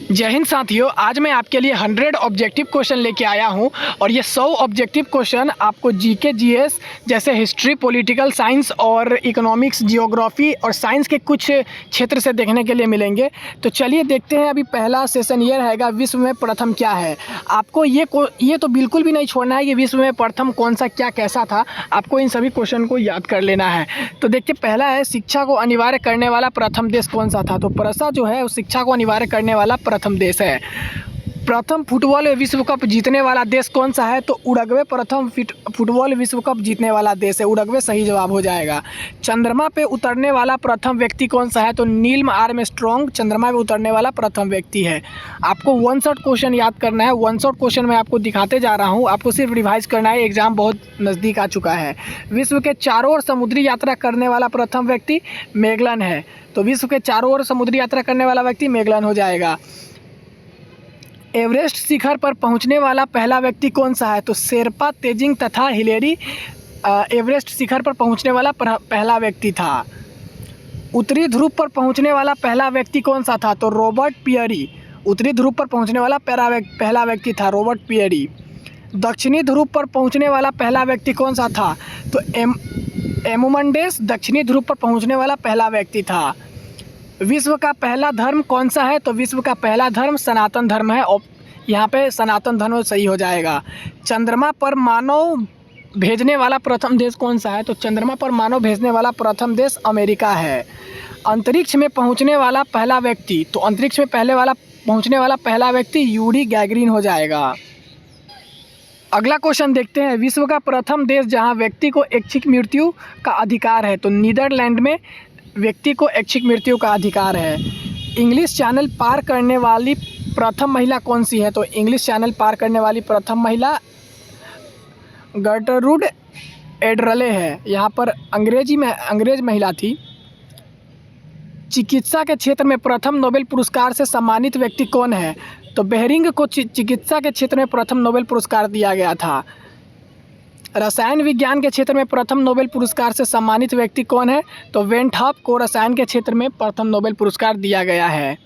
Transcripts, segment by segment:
जय हिंद साथियों, आज मैं आपके लिए 100 ऑब्जेक्टिव क्वेश्चन लेके आया हूं और ये 100 ऑब्जेक्टिव क्वेश्चन आपको जीके जीएस जैसे हिस्ट्री, पॉलिटिकल साइंस और इकोनॉमिक्स, जियोग्राफी और साइंस के कुछ क्षेत्र से देखने के लिए मिलेंगे। तो चलिए देखते हैं। अभी पहला सेशन ये रहेगा, विश्व में प्रथम क्या है। आपको ये तो बिल्कुल भी नहीं छोड़ना है कि विश्व में प्रथम कौन सा क्या कैसा था। आपको इन सभी क्वेश्चन को याद कर लेना है। तो देखिए, पहला है शिक्षा को अनिवार्य करने वाला प्रथम देश कौन सा था। तो प्रसा जो है वो शिक्षा को अनिवार्य करने वाला प्रथम देश है। प्रथम फुटबॉल विश्व कप जीतने वाला देश कौन सा है। तो उरुग्वे प्रथम फुटबॉल विश्व कप जीतने वाला देश है। उरुग्वे सही जवाब हो जाएगा। चंद्रमा पे उतरने वाला प्रथम व्यक्ति कौन सा है। तो नील आर्मस्ट्रॉन्ग चंद्रमा पे उतरने वाला प्रथम व्यक्ति है। आपको वन शॉट क्वेश्चन याद करना है। वन शॉट क्वेश्चन मैं आपको दिखाते जा रहा हूँ, आपको सिर्फ रिवाइज करना है। एग्जाम बहुत नज़दीक आ चुका है। विश्व के चारों ओर समुद्री यात्रा करने वाला प्रथम व्यक्ति मैगलन है। तो विश्व के चारों ओर समुद्री यात्रा करने वाला व्यक्ति मैगलन हो जाएगा। एवरेस्ट शिखर पर पहुंचने वाला पहला व्यक्ति कौन सा है। तो शेरपा तेजिंग तथा हिलेरी एवरेस्ट शिखर पर पहुंचने वाला पहला व्यक्ति था। उत्तरी ध्रुव पर पहुंचने वाला पहला व्यक्ति कौन सा था। तो रॉबर्ट पियरी उत्तरी ध्रुव पर पहुंचने वाला पहला व्यक्ति था, रॉबर्ट पियरी। दक्षिणी ध्रुव पर पहुंचने वाला पहला व्यक्ति कौन सा था। तो एमुमंडेस दक्षिणी ध्रुव पर पहुंचने वाला पहला व्यक्ति था। विश्व का पहला धर्म कौन सा है। तो विश्व का पहला धर्म सनातन धर्म है। और यहाँ पे सनातन धर्म सही हो जाएगा। चंद्रमा पर मानव भेजने वाला प्रथम देश कौन सा है। तो चंद्रमा पर मानव भेजने वाला प्रथम देश अमेरिका है। अंतरिक्ष में पहुँचने वाला पहला व्यक्ति, तो अंतरिक्ष में पहुँचने वाला पहला व्यक्ति यूरी गैगरिन हो जाएगा। अगला क्वेश्चन देखते हैं। विश्व का प्रथम देश जहाँ व्यक्ति को ऐच्छिक मृत्यु का अधिकार है। तो नीदरलैंड में व्यक्ति को ऐच्छिक मृत्यु का अधिकार है। इंग्लिश चैनल पार करने वाली प्रथम महिला कौन सी है। तो इंग्लिश चैनल पार करने वाली प्रथम महिला गर्टरूड एडरले है। यहाँ पर अंग्रेज महिला थी। चिकित्सा के क्षेत्र में प्रथम नोबेल पुरस्कार से सम्मानित व्यक्ति कौन है। तो बेहरिंग को चिकित्सा के क्षेत्र में प्रथम नोबेल पुरस्कार दिया गया था। रसायन विज्ञान के क्षेत्र में प्रथम नोबेल पुरस्कार से सम्मानित व्यक्ति कौन है। तो वेंटहॉफ को रसायन के क्षेत्र में प्रथम नोबेल पुरस्कार दिया गया है।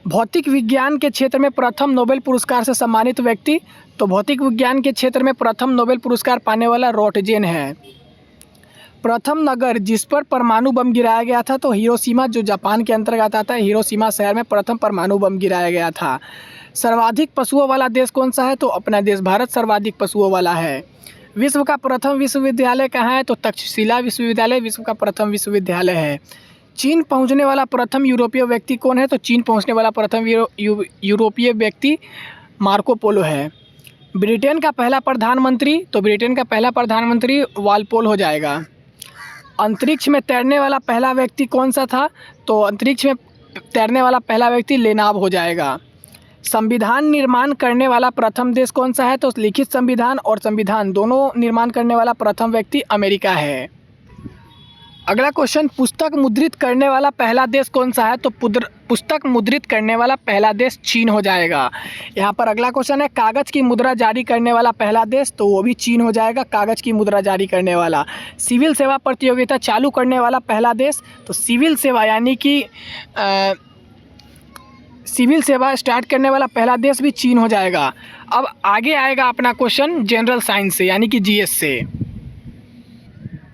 भौतिक विज्ञान के क्षेत्र में प्रथम नोबेल पुरस्कार से सम्मानित व्यक्ति, तो भौतिक विज्ञान के क्षेत्र में प्रथम नोबेल पुरस्कार पाने वाला रोटजेन है। प्रथम नगर जिस पर परमाणु बम गिराया गया था। तो हिरोशिमा, जो जापान के अंतर्गत आता है, हिरोशिमा शहर में प्रथम परमाणु बम गिराया गया था। सर्वाधिक पशुओं वाला देश कौन सा है। तो अपना देश भारत सर्वाधिक पशुओं वाला है। विश्व का प्रथम विश्वविद्यालय कहाँ है। तो तक्षशिला विश्वविद्यालय विश्व का प्रथम विश्वविद्यालय है। चीन पहुँचने वाला प्रथम यूरोपीय व्यक्ति कौन है। तो चीन पहुँचने वाला प्रथम यूरोपीय व्यक्ति मार्को पोलो है। ब्रिटेन का पहला प्रधानमंत्री, तो ब्रिटेन का पहला प्रधानमंत्री वालपोल हो जाएगा। अंतरिक्ष में तैरने वाला पहला व्यक्ति कौन सा था। तो अंतरिक्ष में तैरने वाला पहला व्यक्ति लेनाब हो जाएगा। संविधान निर्माण करने वाला प्रथम देश कौन सा है। तो लिखित संविधान और संविधान दोनों निर्माण करने वाला प्रथम व्यक्ति अमेरिका है। अगला क्वेश्चन, पुस्तक मुद्रित करने वाला पहला देश कौन सा है। तो पुस्तक मुद्रित करने वाला पहला देश चीन हो जाएगा। यहाँ पर अगला क्वेश्चन है, कागज़ की मुद्रा जारी करने वाला पहला देश, तो वो भी चीन हो जाएगा। कागज़ की मुद्रा जारी करने वाला। सिविल सेवा प्रतियोगिता चालू करने वाला पहला देश, तो सिविल सेवा यानी कि सिविल सेवा स्टार्ट करने वाला पहला देश भी चीन हो जाएगा। अब आगे आएगा अपना क्वेश्चन जनरल साइंस से यानी कि जीएस से।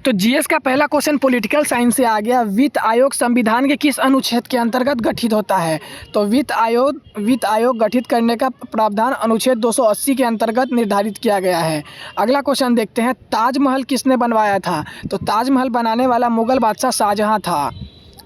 तो जीएस का पहला क्वेश्चन पॉलिटिकल साइंस से आ गया। वित्त आयोग संविधान के किस अनुच्छेद के अंतर्गत गठित होता है। तो वित्त आयोग गठित करने का प्रावधान अनुच्छेद 280 के अंतर्गत निर्धारित किया गया है। अगला क्वेश्चन देखते हैं, ताजमहल किसने बनवाया था। तो ताजमहल बनाने वाला मुगल बादशाह शाहजहाँ था।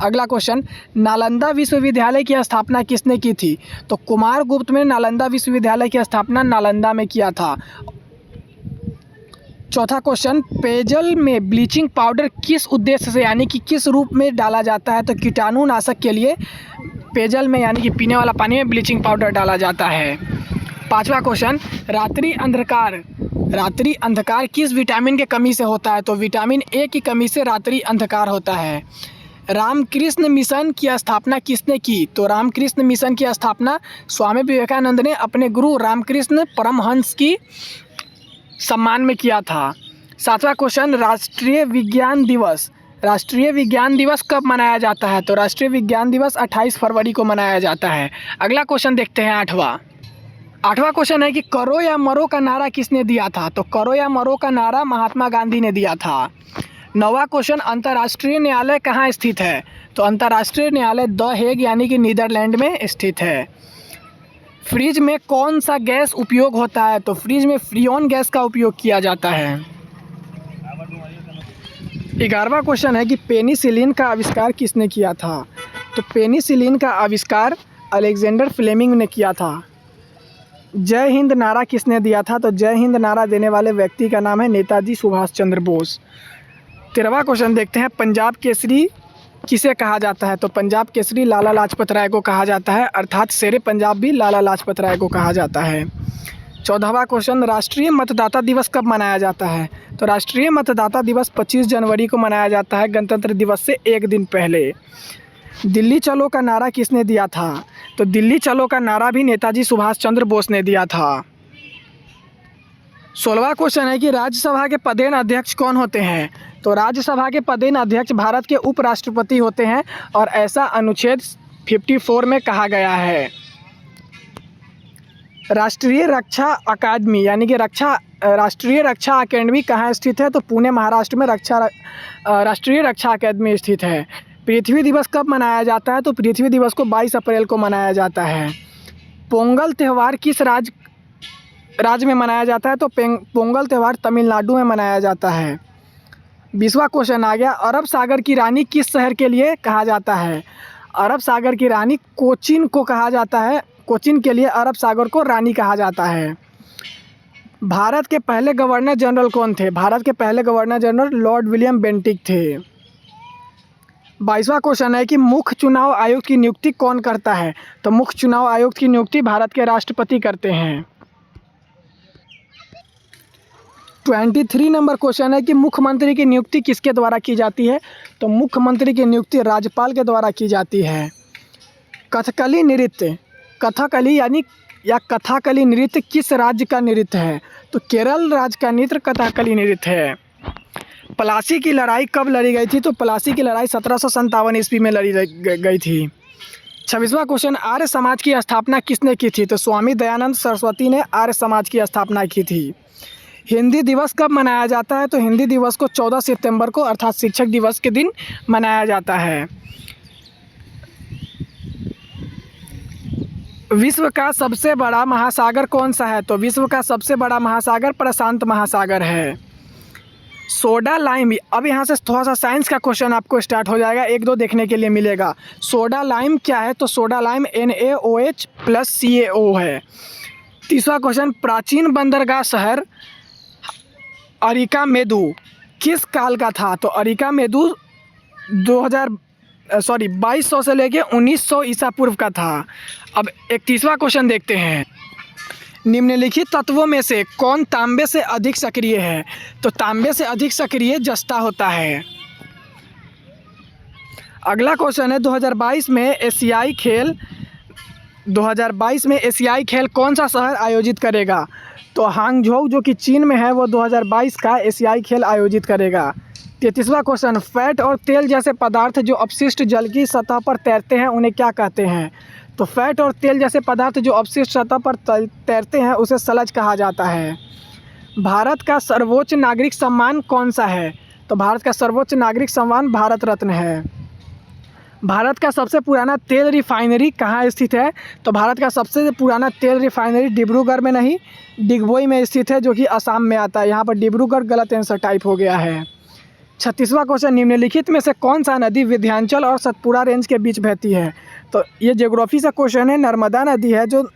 अगला क्वेश्चन, नालंदा विश्वविद्यालय की स्थापना किसने की थी। तो कुमारगुप्त ने नालंदा विश्वविद्यालय की स्थापना नालंदा में किया था। चौथा क्वेश्चन, पेयजल में ब्लीचिंग पाउडर किस उद्देश्य से यानी कि किस रूप में डाला जाता है। तो कीटाणुनाशक के लिए पेयजल में यानी कि पीने वाला पानी में ब्लीचिंग पाउडर डाला जाता है। पांचवा क्वेश्चन, रात्रि अंधकार किस विटामिन के कमी से होता है। तो विटामिन ए की कमी से रात्रि अंधकार होता है। रामकृष्ण मिशन की स्थापना किसने की। तो रामकृष्ण मिशन की स्थापना स्वामी विवेकानंद ने अपने गुरु रामकृष्ण परमहंस की सम्मान में किया था। सातवां क्वेश्चन, राष्ट्रीय विज्ञान दिवस राष्ट्रीय विज्ञान दिवस कब मनाया जाता है? तो राष्ट्रीय विज्ञान दिवस 28 फरवरी को मनाया जाता है। अगला क्वेश्चन देखते हैं, आठवां क्वेश्चन है कि करो या मरो का नारा किसने दिया था? तो करो या मरो का नारा महात्मा गांधी ने दिया था। 9वां क्वेश्चन, अंतर्राष्ट्रीय न्यायालय कहाँ स्थित है? तो अंतर्राष्ट्रीय न्यायालय द हेग यानी कि नीदरलैंड में स्थित है। फ्रिज में कौन सा गैस उपयोग होता है? तो फ्रिज में फ्रीऑन गैस का उपयोग किया जाता है। 11वां क्वेश्चन है कि पेनिसिलिन का आविष्कार किसने किया था? तो पेनिसिलिन का आविष्कार अलेक्जेंडर फ्लेमिंग ने किया था। जय हिंद नारा किसने दिया था? तो जय हिंद नारा देने वाले व्यक्ति का नाम है नेताजी सुभाष चंद्र बोस। 13वां क्वेश्चन देखते हैं, पंजाब केसरी किसे कहा जाता है? तो पंजाब केसरी लाला लाजपत राय को कहा जाता है, अर्थात शेरे पंजाब भी लाला लाजपत राय को कहा जाता है। 14वां क्वेश्चन, राष्ट्रीय मतदाता दिवस कब मनाया जाता है? तो राष्ट्रीय मतदाता दिवस 25 जनवरी को मनाया जाता है, गणतंत्र दिवस से एक दिन पहले। दिल्ली चलो का नारा किसने दिया था? तो दिल्ली चलो का नारा भी नेताजी सुभाष चंद्र बोस ने दिया था। 16वां क्वेश्चन है कि राज्यसभा के पदेन अध्यक्ष कौन होते हैं? तो राज्यसभा के पदेन अध्यक्ष भारत के उपराष्ट्रपति होते हैं और ऐसा अनुच्छेद 54 में कहा गया है। राष्ट्रीय रक्षा अकादमी यानी कि राष्ट्रीय रक्षा अकेडमी कहाँ स्थित है? तो पुणे महाराष्ट्र में राष्ट्रीय रक्षा अकादमी स्थित है। पृथ्वी दिवस कब मनाया जाता है? तो पृथ्वी दिवस को 22 अप्रैल को मनाया जाता है। पोंगल त्यौहार किस राज्य में मनाया जाता है? तो पोंगल त्यौहार तमिलनाडु में मनाया जाता है। 20वां क्वेश्चन आ गया, अरब सागर की रानी किस शहर के लिए कहा जाता है? अरब सागर की रानी कोचीन को कहा जाता है। कोचीन के लिए अरब सागर को रानी कहा जाता है। भारत के पहले गवर्नर जनरल कौन थे? भारत के पहले governor general Lord William Bentinck थे। 22वां क्वेश्चन है कि मुख्य चुनाव आयुक्त की नियुक्ति कौन करता है? तो मुख्य चुनाव आयुक्त की नियुक्ति भारत के राष्ट्रपति करते हैं। 23 नंबर क्वेश्चन है कि मुख्यमंत्री की नियुक्ति किसके द्वारा की जाती है? तो मुख्यमंत्री की नियुक्ति राज्यपाल के द्वारा की जाती है। कथकली नृत्य, कथकली यानी या कथाकली नृत्य किस राज्य का नृत्य है? तो केरल राज्य का नृत्य कथाकली नृत्य है। प्लासी की लड़ाई कब लड़ी गई थी? तो प्लासी की लड़ाई 1757 ईस्वी में लड़ी गई थी। 26वां क्वेश्चन, आर्य समाज की स्थापना किसने की थी? तो स्वामी दयानंद सरस्वती ने आर्य समाज की स्थापना की थी। हिंदी दिवस कब मनाया जाता है? तो हिंदी दिवस को 14 सितंबर को अर्थात शिक्षक दिवस के दिन मनाया जाता है। विश्व का सबसे बड़ा महासागर कौन सा है? तो विश्व का सबसे बड़ा महासागर प्रशांत महासागर है। सोडा लाइम, अब यहाँ से थोड़ा सा साइंस का क्वेश्चन आपको स्टार्ट हो जाएगा, 1-2 देखने के लिए मिलेगा। सोडा लाइम क्या है? तो सोडा लाइम NaOH + CaO है। 30वां क्वेश्चन, प्राचीन बंदरगाह शहर अरिकामेदु किस काल का था? तो अरिकामेदु 2200 से लेके 1900 ईसा पूर्व का था। अब 31वां क्वेश्चन देखते हैं, निम्नलिखित तत्वों में से कौन तांबे से अधिक सक्रिय है? तो तांबे से अधिक सक्रिय जस्ता होता है। अगला क्वेश्चन है 2022 में एशियाई खेल कौन सा शहर आयोजित करेगा? तो हांगझोउ जो कि चीन में है वो 2022 का एशियाई खेल आयोजित करेगा। 33वां क्वेश्चन, फैट और तेल जैसे पदार्थ जो अपशिष्ट जल की सतह पर तैरते हैं उन्हें क्या कहते हैं? तो फैट और तेल जैसे पदार्थ जो अपशिष्ट सतह पर तैरते हैं उसे सलज कहा जाता है। भारत का सर्वोच्च नागरिक सम्मान कौन सा है? तो भारत का सर्वोच्च नागरिक सम्मान भारत रत्न है। भारत का सबसे पुराना तेल रिफाइनरी कहाँ स्थित है? तो भारत का सबसे पुराना तेल रिफाइनरी डिब्रूगढ़ में नहीं, डिगबोई में स्थित है, जो कि असम में आता है। यहाँ पर डिब्रूगढ़ गलत आंसर टाइप हो गया है। 36वां क्वेश्चन, निम्नलिखित में से कौन सा नदी विंध्याचल और सतपुड़ा रेंज के बीच बहती है? तो ये ज्योग्राफी से क्वेश्चन है, नर्मदा नदी है जो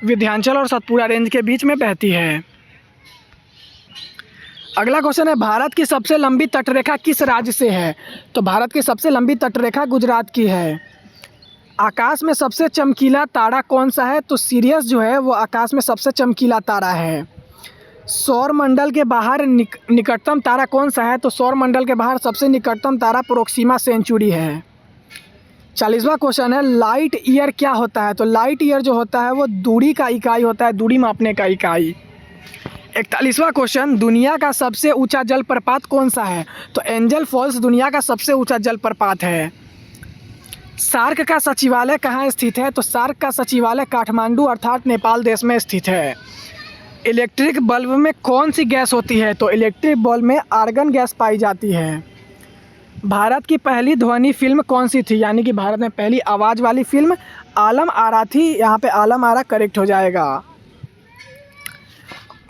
विंध्याचल और सतपुड़ा रेंज के बीच में बहती है। अगला क्वेश्चन है, भारत की सबसे लंबी तटरेखा किस राज्य से है? तो भारत की सबसे लंबी तटरेखा गुजरात की है। आकाश में सबसे चमकीला तारा कौन सा है? तो सिरियस जो है वो आकाश में सबसे चमकीला तारा है। सौर मंडल के बाहर निकटतम तारा कौन सा है? तो सौर मंडल के बाहर सबसे निकटतम तारा प्रोक्सिमा सेंचुरी है। 40वां क्वेश्चन है, लाइट ईयर क्या होता है? तो लाइट ईयर जो होता है वो दूरी का इकाई होता है, दूरी मापने का इकाई। 41वां क्वेश्चन, दुनिया का सबसे ऊंचा जलप्रपात कौन सा है? तो एंजल फॉल्स दुनिया का सबसे ऊंचा जलप्रपात है। सार्क का सचिवालय कहाँ स्थित है? तो सार्क का सचिवालय काठमांडू अर्थात नेपाल देश में स्थित है। इलेक्ट्रिक बल्ब में कौन सी गैस होती है? तो इलेक्ट्रिक बल्ब में आर्गन गैस पाई जाती है। भारत की पहली ध्वनि फिल्म कौन सी थी? यानी कि भारत में पहली आवाज़ वाली फिल्म आलम आरा थी। यहाँ पे आलम आरा करेक्ट हो जाएगा।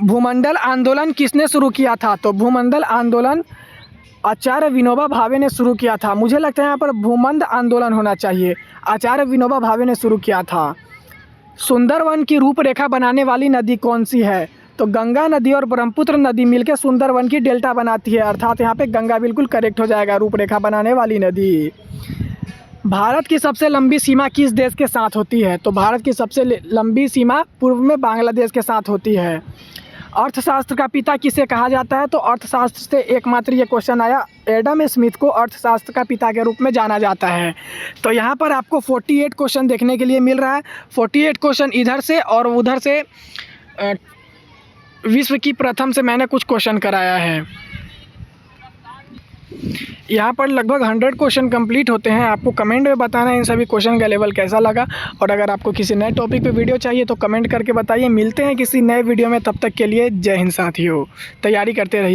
भूमंडल आंदोलन किसने शुरू किया था? तो भूमंडल आंदोलन आचार्य विनोबा भावे ने शुरू किया था। मुझे लगता है यहाँ पर भूमंड आंदोलन होना चाहिए। आचार्य विनोबा भावे ने शुरू किया था। सुंदरवन की रूपरेखा बनाने वाली नदी कौन सी है? तो गंगा नदी और ब्रह्मपुत्र नदी मिलकर सुंदरवन की डेल्टा बनाती है, अर्थात यहाँ पे गंगा बिल्कुल करेक्ट हो जाएगा, रूपरेखा बनाने वाली नदी। भारत की सबसे लंबी सीमा किस देश के साथ होती है? तो भारत की सबसे लंबी सीमा पूर्व में बांग्लादेश के साथ होती है। अर्थशास्त्र का पिता किसे कहा जाता है? तो अर्थशास्त्र से एकमात्र ये क्वेश्चन आया, एडम स्मिथ को अर्थशास्त्र का पिता के रूप में जाना जाता है। तो यहाँ पर आपको 48 क्वेश्चन देखने के लिए मिल रहा है। 48 क्वेश्चन इधर से और उधर से विश्व की प्रथम से मैंने कुछ क्वेश्चन कराया है। यहाँ पर लगभग 100 क्वेश्चन कंप्लीट होते हैं। आपको कमेंट में बताना है इन सभी क्वेश्चन का लेवल कैसा लगा, और अगर आपको किसी नए टॉपिक पे वीडियो चाहिए तो कमेंट करके बताइए। मिलते हैं किसी नए वीडियो में, तब तक के लिए जय हिंद साथियों। तैयारी करते रहिए।